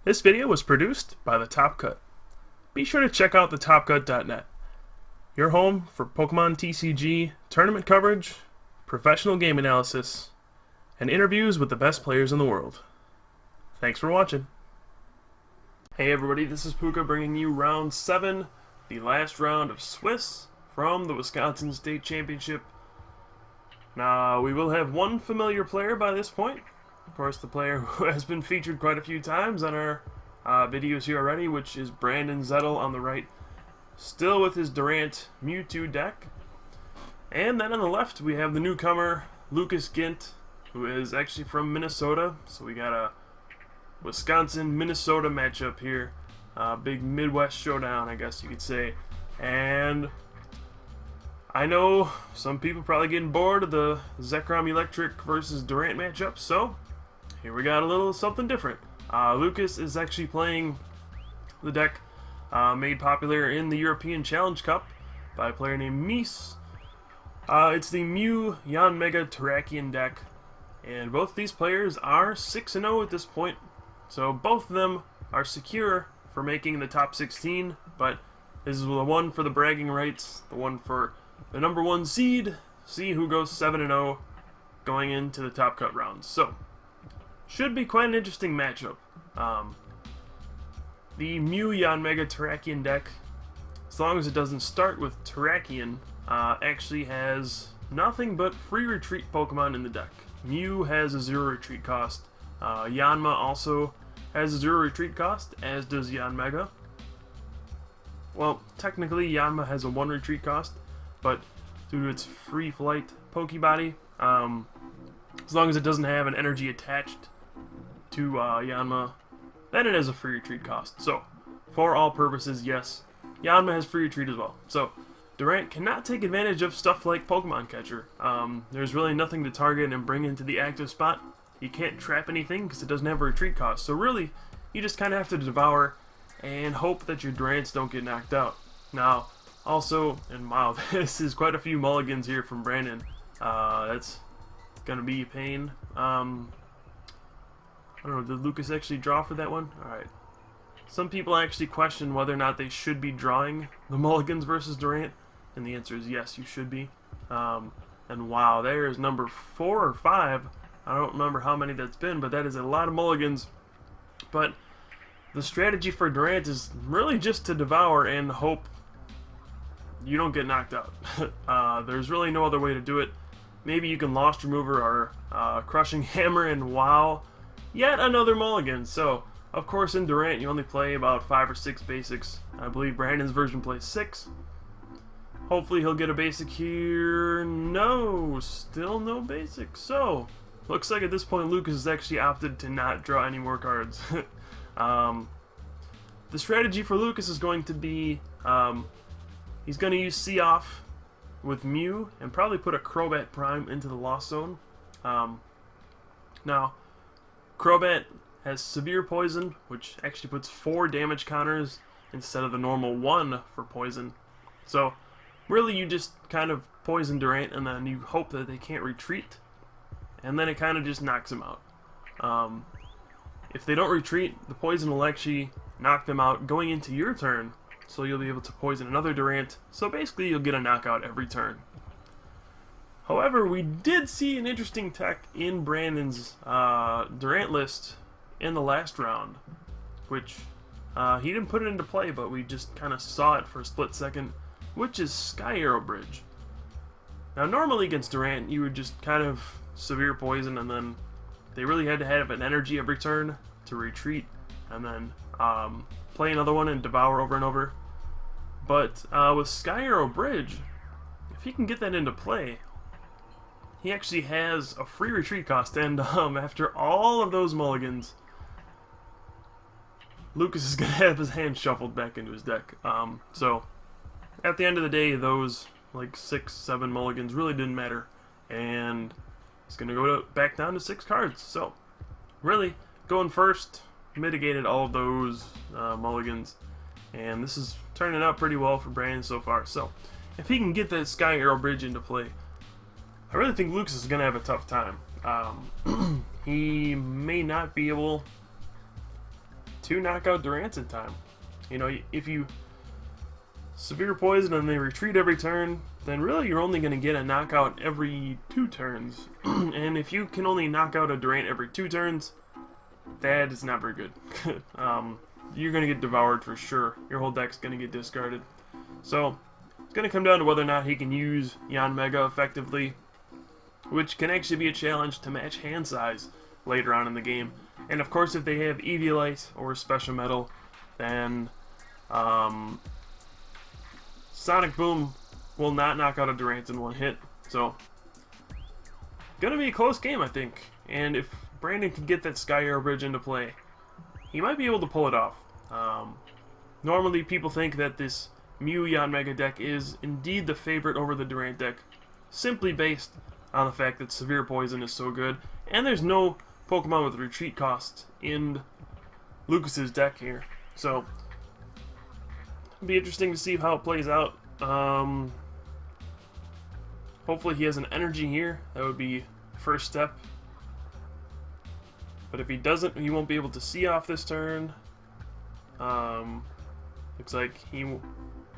This video was produced by The Top Cut. Be sure to check out thetopcut.net, your home for Pokemon TCG, tournament coverage, professional game analysis, and interviews with the best players in the world. Thanks for watching. Hey everybody, this is Pooka bringing you round 7, the last round of Swiss from the Wisconsin State Championship. Now, we will have one familiar player by this point. Of course, the player who has been featured quite a few times on our videos here already, which is Brandon Zettel on the right, still with his Durant Mewtwo deck. And then on the left, we have the newcomer, Lukas Gindt, who is actually from Minnesota. So we got a Wisconsin-Minnesota matchup here. Big Midwest showdown, I guess you could say. And I know some people probably getting bored of the Zekrom Electric versus Durant matchup, so here we got a little something different. Lukas is actually playing the deck made popular in the European Challenge Cup by a player named Mies. It's the Mew Yanmega Terrakion deck, and both these players are 6-0 at this point, so both of them are secure for making the top 16, but this is the one for the bragging rights, the one for the number 1 seed, see who goes 7-0 going into the top cut rounds. So, should be quite an interesting matchup. The Mew Yanmega Terrakion deck, as long as it doesn't start with Terrakion, actually has nothing but free retreat Pokemon in the deck. Mew has a 0 retreat cost. Yanma also has a 0 retreat cost, as does Yanmega. Well, technically Yanma has a 1 retreat cost, but due to its free flight Pokebody, as long as it doesn't have an energy attached to Yanma, then it has a free retreat cost. So, for all purposes, yes, Yanma has free retreat as well. So, Durant cannot take advantage of stuff like Pokemon Catcher. There's really nothing to target and bring into the active spot. You can't trap anything because it doesn't have a retreat cost. So really, you just kind of have to devour and hope that your Durants don't get knocked out. Now, also, and wow, this is quite a few mulligans here from Brandon. That's gonna be a pain. I don't know, did Lukas actually draw for that one? Alright. Some people actually question whether or not they should be drawing the mulligans versus Durant, and the answer is yes, you should be. And wow, there is number 4 or 5. I don't remember how many that's been, but that is a lot of mulligans. But the strategy for Durant is really just to devour and hope you don't get knocked out. There's really no other way to do it. Maybe you can Lost Remover or Crushing Hammer, and wow, yet another mulligan. So, of course, in Durant you only play about 5 or 6 basics. I believe Brandon's version plays 6. Hopefully he'll get a basic here. No, still no basic. So, looks like at this point Lukas has actually opted to not draw any more cards. The strategy for Lukas is going to be, he's going to use See Off with Mew and probably put a Crobat Prime into the Lost Zone. Now, Crobat has Severe Poison, which actually puts 4 damage counters instead of the normal 1 for poison. So, really you just kind of poison Durant and then you hope that they can't retreat, and then it kind of just knocks them out. If they don't retreat, the poison will actually knock them out going into your turn, so you'll be able to poison another Durant, so basically you'll get a knockout every turn. However, we did see an interesting tech in Brandon's Durant list in the last round, which he didn't put it into play, but we just kind of saw it for a split second, which is Sky Arrow Bridge. Now, normally against Durant, you would just kind of severe poison, and then they really had to have an energy every turn to retreat, and then play another one and devour over and over. But with Sky Arrow Bridge, if he can get that into play, he actually has a free retreat cost, and after all of those mulligans, Lukas is going to have his hand shuffled back into his deck. So, at the end of the day, those like 6-7 mulligans really didn't matter, and it's going to go back down to 6 cards. So, really, going first mitigated all of those mulligans, and this is turning out pretty well for Brandon so far. So, if he can get that Sky Arrow Bridge into play, I really think Lukas is going to have a tough time. He may not be able 2 knockout Durants in time. You know, if you severe poison and they retreat every turn, then really you're only going to get a knockout every 2 turns. And if you can only knock out a Durant every 2 turns, that is not very good. You're going to get devoured for sure. Your whole deck's going to get discarded. So, it's going to come down to whether or not he can use Yanmega effectively, which can actually be a challenge to match hand size later on in the game. And of course, if they have Eviolite or Special Metal, then Sonic Boom will not knock out a Durant in 1 hit. So, gonna be a close game, I think. And if Brandon can get that Sky Arrow Bridge into play, he might be able to pull it off. Normally, people think that this Mew Yanmega deck is indeed the favorite over the Durant deck, simply based on the fact that Severe Poison is so good, and there's no Pokemon with retreat cost in Lucas's deck here. So, it'll be interesting to see how it plays out. Hopefully he has an energy here. That would be the first step. But if he doesn't, he won't be able to see off this turn. Looks like he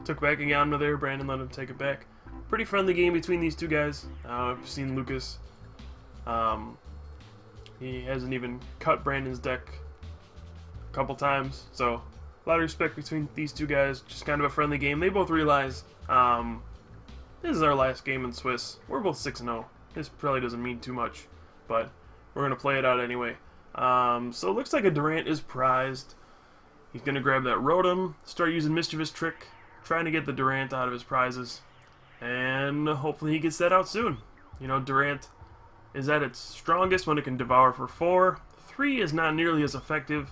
took back a Yanma there. Brandon let him take it back. Pretty friendly game between these two guys. I've seen Lucas. He hasn't even cut Brandon's deck a couple times. So, a lot of respect between these two guys. Just kind of a friendly game. They both realize this is our last game in Swiss. We're both 6-0. This probably doesn't mean too much, but we're going to play it out anyway. So it looks like a Durant is prized. He's going to grab that Rotom, start using Mischievous Trick, trying to get the Durant out of his prizes. And hopefully he gets that out soon. You know, Durant is at its strongest when it can devour for 4. 3 is not nearly as effective.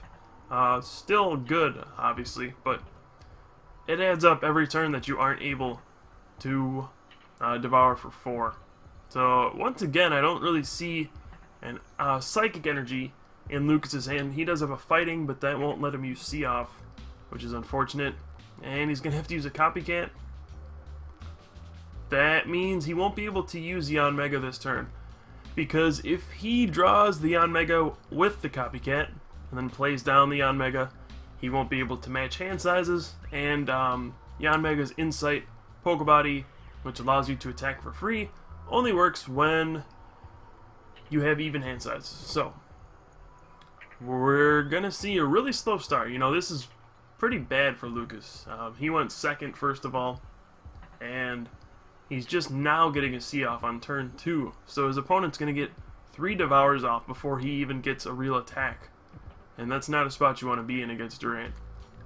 Still good, obviously, but it adds up every turn that you aren't able to devour for 4. So, once again, I don't really see an Psychic Energy in Lucas's hand. He does have a Fighting, but that won't let him use See-Off, which is unfortunate. And he's going to have to use a Copycat. That means he won't be able to use Yanmega this turn. Because if he draws the Yanmega with the Copycat, and then plays down the Yanmega, he won't be able to match hand sizes, and Yanmega's Insight Pokebody, which allows you to attack for free, only works when you have even hand sizes. So, we're going to see a really slow start. You know, this is pretty bad for Lucas. He went second, first of all, and he's just now getting a See-Off on turn 2. So his opponent's going to get 3 Devours off before he even gets a real attack. And that's not a spot you want to be in against Durant.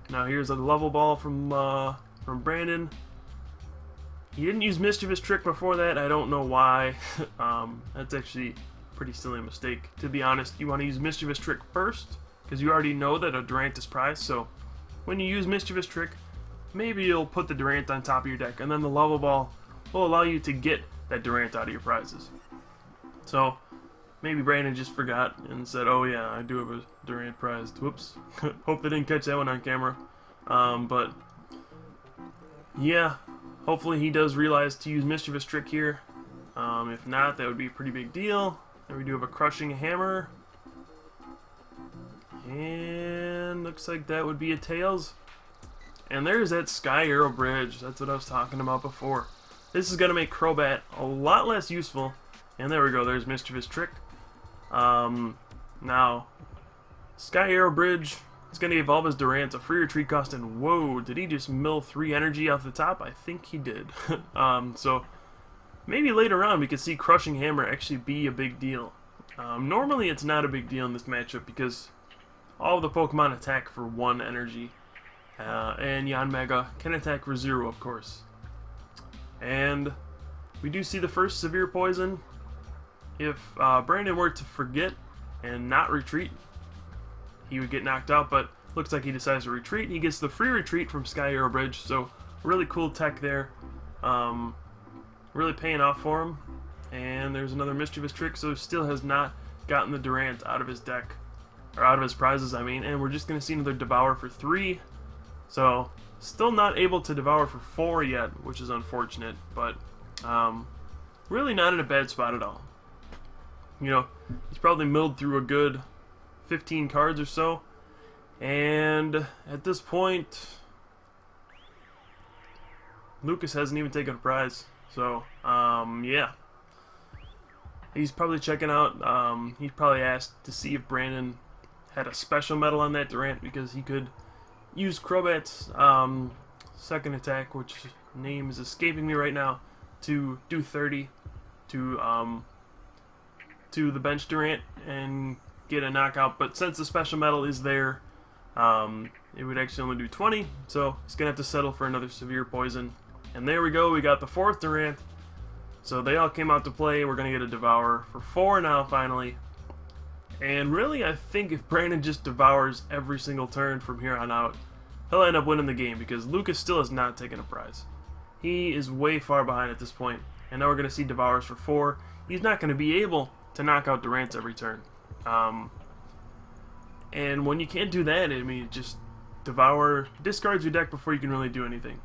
Now here's a level ball from Brandon. He didn't use Mischievous Trick before that. I don't know why. That's actually a pretty silly mistake. To be honest, you want to use Mischievous Trick first, because you already know that a Durant is prized. So when you use Mischievous Trick, maybe you'll put the Durant on top of your deck, and then the level ball will allow you to get that Durant out of your prizes. So maybe Brandon just forgot and said, oh yeah, I do have a Durant prized. Whoops. Hope they didn't catch that one on camera. But yeah, hopefully he does realize to use Mischievous Trick here. If not, that would be a pretty big deal. There we do have a Crushing Hammer. And looks like that would be a Tails. And there's that Sky Arrow Bridge. That's what I was talking about before. This is going to make Crobat a lot less useful. And there we go, there's Mischievous Trick. Now, Sky Arrow Bridge is going to evolve his Durant, a free retreat cost, and whoa, did he just mill 3 energy off the top? I think he did. So, maybe later on we could see Crushing Hammer actually be a big deal. Normally it's not a big deal in this matchup because all of the Pokemon attack for 1 energy. And Yanmega can attack for 0, of course. And we do see the first Severe Poison. If Brandon were to forget and not retreat, he would get knocked out, but looks like he decides to retreat. He gets the free retreat from Sky Arrow Bridge, so really cool tech there. Really paying off for him. And there's another Mischievous Trick, so still has not gotten the Durant out of his deck. Or out of his prizes, I mean. And we're just going to see another Devour for 3. So, still not able to Devour for 4 yet, which is unfortunate. But, really not in a bad spot at all. You know, he's probably milled through a good 15 cards or so. And at this point, Lukas hasn't even taken a prize. So, yeah. He's probably checking out. He probably asked to see if Brandon had a special medal on that Durant because he could use Crobat's second attack, which name is escaping me right now, to do 30 to the bench Durant and get a knockout. But since the special medal is there, it would actually only do 20, so he's gonna have to settle for another severe poison. And there we go, we got the 4th Durant. So they all came out to play. We're going to get a Devour for 4 now, finally. And really, I think if Brandon just devours every single turn from here on out, he'll end up winning the game because Lukas still has not taken a prize. He is way far behind at this point. And now we're going to see Devours for 4. He's not going to be able to knock out Durant's every turn. And when you can't do that, I mean, just Devour discards your deck before you can really do anything.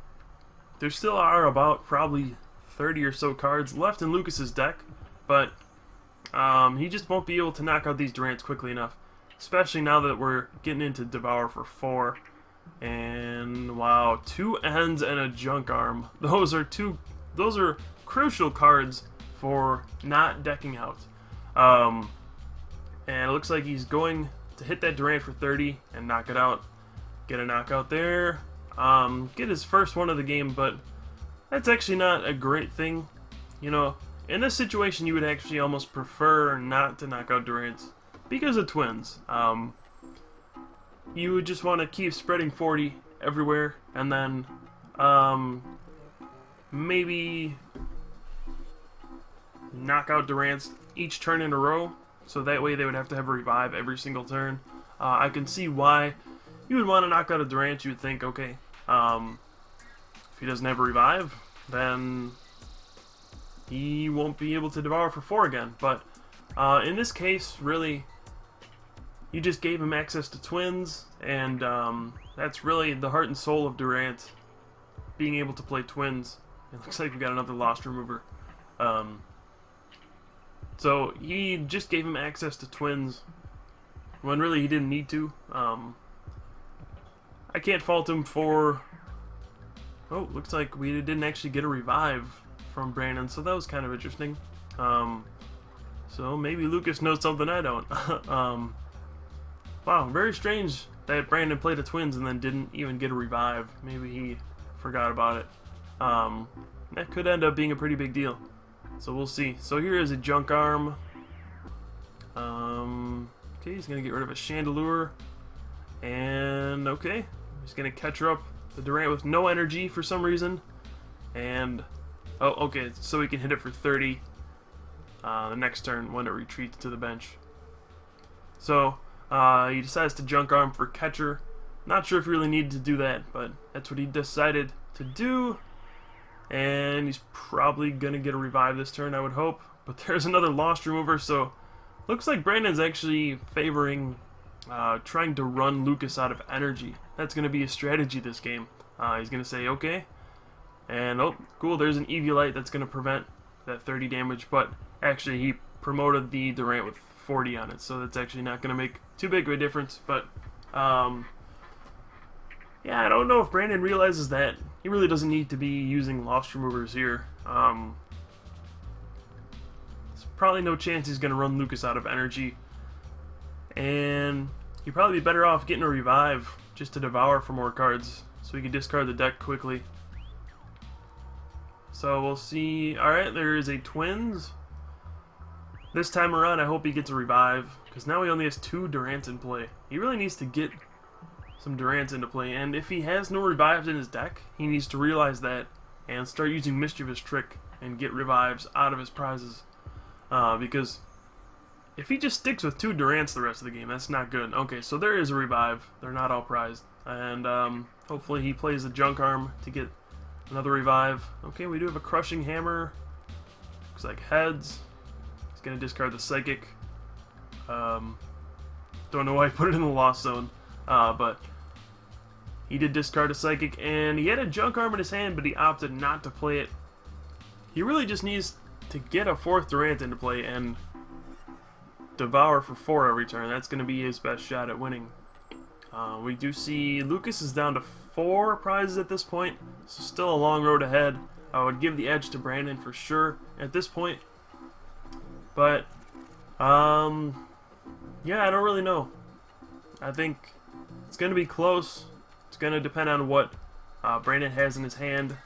There still are about probably 30 or so cards left in Lukas's deck, but he just won't be able to knock out these Durants quickly enough, especially now that we're getting into Devour for 4. And wow, 2 ends and a junk arm. Those are crucial cards for not decking out. And it looks like he's going to hit that Durant for 30 and knock it out. Get a knockout there. Get his first one of the game, but that's actually not a great thing. You know, in this situation, you would actually almost prefer not to knock out Durant because of twins. You would just want to keep spreading 40 everywhere, and then maybe knock out Durant each turn in a row, so that way they would have to have a revive every single turn. I can see why you would want to knock out a Durant. You would think, okay, if he doesn't have a revive, then he won't be able to Devour for 4 again. But in this case, really, you just gave him access to twins, and that's really the heart and soul of Durant, being able to play twins. It looks like we got another Lost Remover. So he just gave him access to twins when really he didn't need to. I can't fault him for... Oh, looks like we didn't actually get a revive from Brandon, so that was kind of interesting. So maybe Lukas knows something I don't. Wow, very strange that Brandon played the twins and then didn't even get a revive. Maybe he forgot about it. That could end up being a pretty big deal. So we'll see. So here is a junk arm. Okay, he's going to get rid of a Chandelure. And, okay, he's going to catch her up the Durant with no energy for some reason. And, oh, okay, so we can hit it for 30 the next turn when it retreats to the bench. So, he decides to junk arm for catcher. Not sure if he really needed to do that, but that's what he decided to do. And he's probably going to get a revive this turn, I would hope. But there's another Lost Remover, so looks like Brandon's actually favoring trying to run Lukas out of energy. That's going to be a strategy this game. He's going to say, okay. And, oh, cool, there's an Eviolite that's going to prevent that 30 damage. But actually, he promoted the Durant with 40 on it, so that's actually not going to make too big of a difference. But, yeah, I don't know if Brandon realizes that he really doesn't need to be using Lost Removers here. There's probably no chance he's going to run Lukas out of energy. And he'd probably be better off getting a revive just to Devour for more cards so he can discard the deck quickly. So we'll see. Alright, there is a Twins. This time around, I hope he gets a revive, because now he only has 2 Durants in play. He really needs to get some Durants into play, and if he has no revives in his deck, he needs to realize that and start using Mischievous Trick and get revives out of his prizes. Because if he just sticks with 2 Durants the rest of the game, that's not good. Okay, so there is a revive. They're not all prized. And hopefully he plays the Junk Arm to get another revive. Okay, we do have a Crushing Hammer. Looks like heads. He's going to discard the Psychic. Don't know why I put it in the Lost Zone. But he did discard a Psychic, and he had a Junk Arm in his hand, but he opted not to play it. He really just needs to get a 4th Durant into play and Devour for 4 every turn. That's going to be his best shot at winning. We do see Lukas is down to 4 prizes at this point, so still a long road ahead. I would give the edge to Brandon for sure at this point. But, yeah, I don't really know. I think it's going to be close. It's going to depend on what Brandon has in his hand.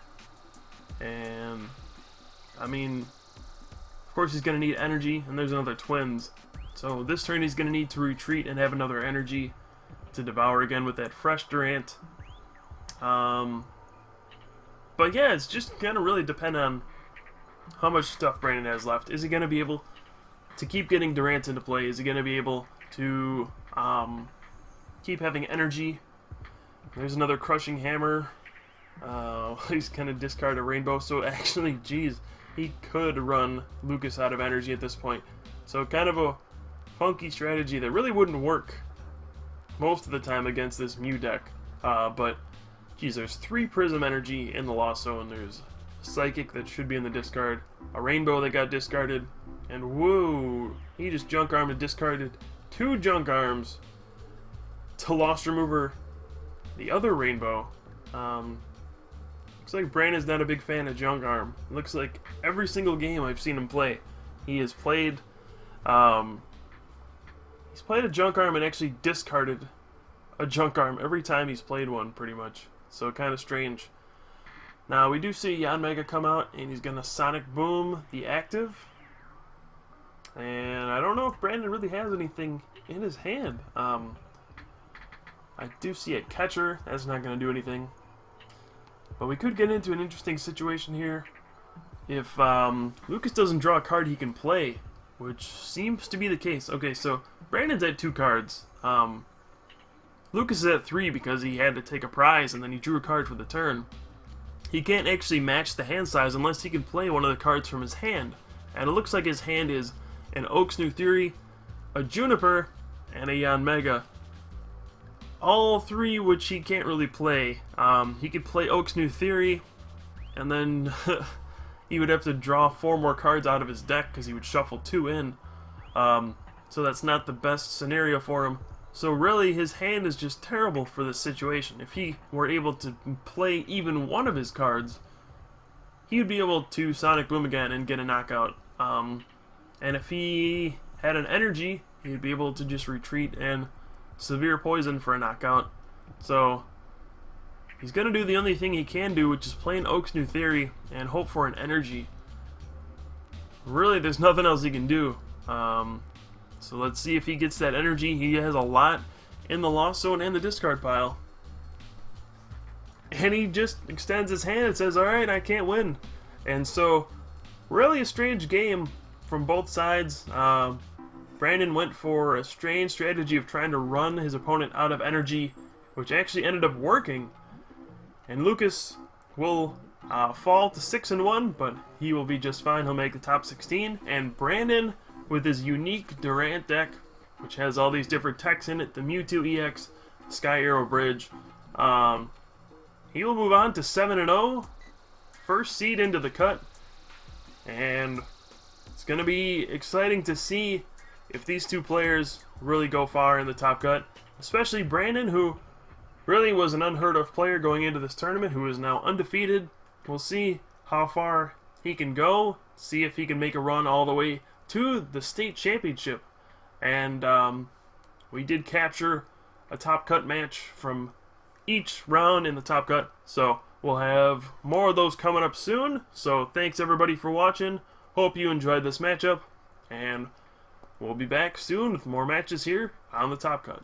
And, I mean, of course he's going to need energy, and there's another Twins. So this turn he's going to need to retreat and have another energy to devour again with that fresh Durant. But yeah, it's just going to really depend on how much stuff Brandon has left. Is he going to be able to keep getting Durant into play? Is he going to be able to keep having energy? There's another Crushing Hammer. He's going to discard a Rainbow. So actually, geez, he could run Lukas out of energy at this point. So kind of a funky strategy that really wouldn't work most of the time against this Mew deck. But, geez, there's 3 Prism Energy in the Lost Zone. There's a Psychic that should be in the discard, a Rainbow that got discarded, and whoa, he just Junk Armed and discarded 2 Junk Arms to Lost Remover the other Rainbow. Looks like Brandon's not a big fan of Junk Arm. It looks like every single game I've seen him play, he has played he's played a Junk Arm and actually discarded a Junk Arm every time he's played one, pretty much. So kind of strange. Now we do see Yanmega come out, and he's gonna Sonic Boom the active. And I don't know if Brandon really has anything in his hand. I do see a catcher. That's not gonna do anything. But we could get into an interesting situation here if Lukas doesn't draw a card he can play, which seems to be the case. Okay, so Brandon's at 2 cards. Lukas is at 3 because he had to take a prize and then he drew a card for the turn. He can't actually match the hand size unless he can play one of the cards from his hand. And it looks like his hand is an Oak's New Theory, a Juniper, and a Yanmega. All 3 which he can't really play. He could play Oak's New Theory, and then he would have to draw 4 more cards out of his deck because he would shuffle 2 in. So that's not the best scenario for him. So really, his hand is just terrible for this situation. If he were able to play even one of his cards, he would be able to Sonic Boom again and get a knockout. And if he had an energy, he'd be able to just retreat and Severe Poison for a knockout. So he's going to do the only thing he can do, which is play an Oak's New Theory and hope for an energy. Really, there's nothing else he can do. So let's see if he gets that energy. He has a lot in the Lost Zone and the discard pile. And he just extends his hand and says, alright, I can't win. And so, really a strange game from both sides. Brandon went for a strange strategy of trying to run his opponent out of energy, which actually ended up working. And Lukas will fall to 6-1, but he will be just fine. He'll make the top 16. And Brandon, with his unique Durant deck, which has all these different techs in it, the Mewtwo EX, Sky Arrow Bridge, he will move on to 7-0, first seed into the cut, and it's going to be exciting to see if these 2 players really go far in the top cut, especially Brandon, who really was an unheard of player going into this tournament, who is now undefeated. We'll see how far he can go, see if he can make a run all the way to the state championship. And we did capture a top cut match from each round in the top cut, so we'll have more of those coming up soon. So thanks everybody for watching. Hope you enjoyed this matchup, and we'll be back soon with more matches here on the top cut.